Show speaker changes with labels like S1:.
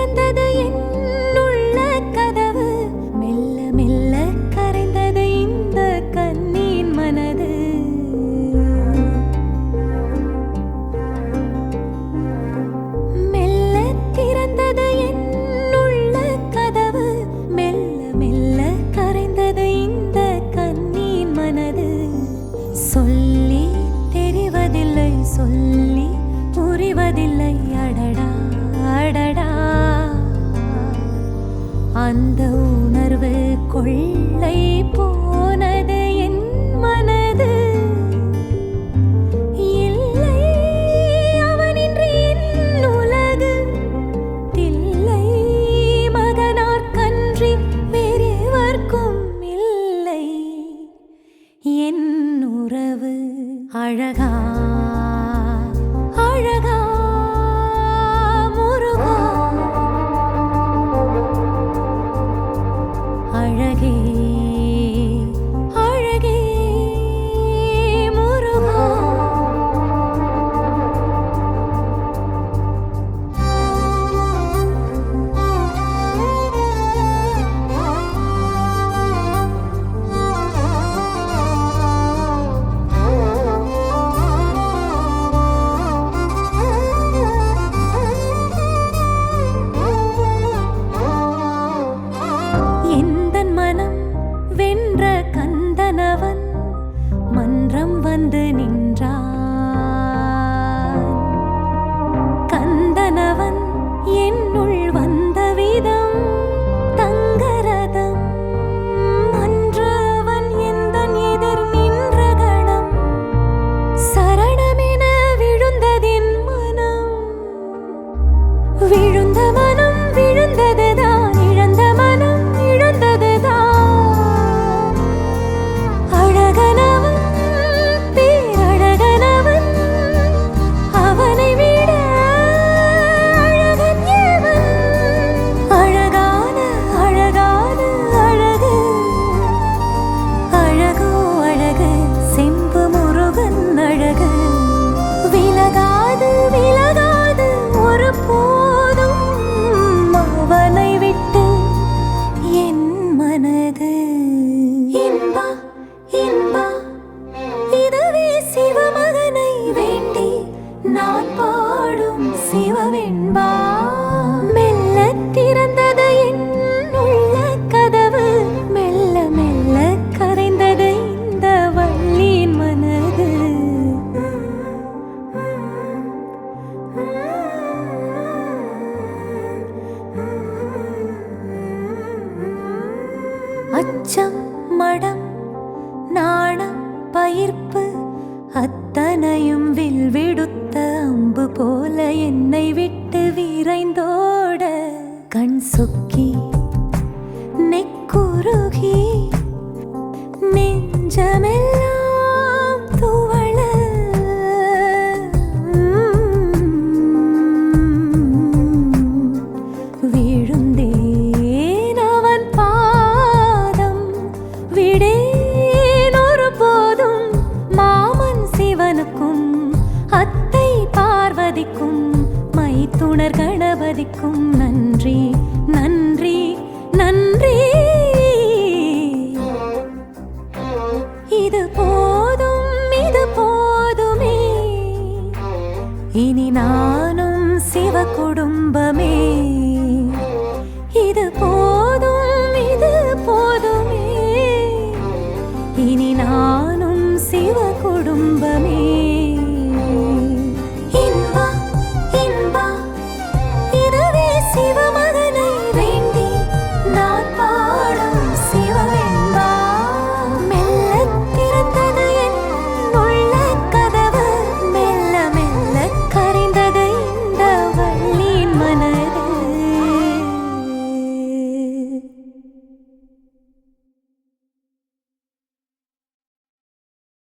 S1: திறந்தது என்னுள்ள கதவு, மெல்ல மெல்ல கரைந்தது இந்த கண்ணின் மனது. மெல்ல திறந்தது என்னுள்ள கதவு, மெல்ல மெல்ல கரைந்தது இந்த கண்ணின் மனது. சொல்லி தெரிவதில்லை, சொல்லி புரிவதில்லை, அடடா அடடா. அந்த உணர்வு கொள்ளை போனது என் மனது. இல்லை அவனின்றி என் உலகு, தில்லை மகனார்க்கன்றி வேறெவர்க்கும் இல்லை என் உறவு. அழகா அழகா முருகா, அழகே அழகே முருகா. எந்தன் மனம் வென்ற கந்தனவன் மன்றம் வந்து நின்றான். கந்தனவன் என்னுள் வந்த விதம் தங்கரதம். அன்று அவன் எந்தன் எதிர் நின்ற கணம், சரணமென விழுந்ததென் மனம். விழுந்த மனம் விழுந்ததுதான், இழந்த மனம் இழந்ததுதான். அழகனவன் பேரழகனவன், அவனை விட அழகன் எவன்? அழகான அழகான அழகு, அழகோ அழகு செம்பு முருகன் அழகு. விலகாது விலகாது ஒரு போதும் அவனை விட்டு என் மனது. இன்பா இன்பா இதுவே சிவமகனை வேண்டி நான் பாடும் சிவவெண்பா. மெல்ல திறந்தது என்னுள்ள கதவு, மெல்ல மெல்ல கரைந்தது இந்த வள்ளியின் மனது. அச்சம் மடம் நாணம் பயிர்ப்பு அத்தனையும் வில் விடுத்த அம்பு போல என்னை விட்டு விரைந்தோட, கண் சொக்கி நெக்குருகி நெஞ்சமெல்லாம் துவள, விழுந்தேன் அவன் பாதம். விடேன் ஒரு போதும் மாமன் சிவனுக்கும், அத்தை பார்வதிக்கும், மைத்துணர் கணபதிக்கும் நன்றி நன்றி நன்றி. இது போதுமே, இனி நானும் சிவ குடும்பம்.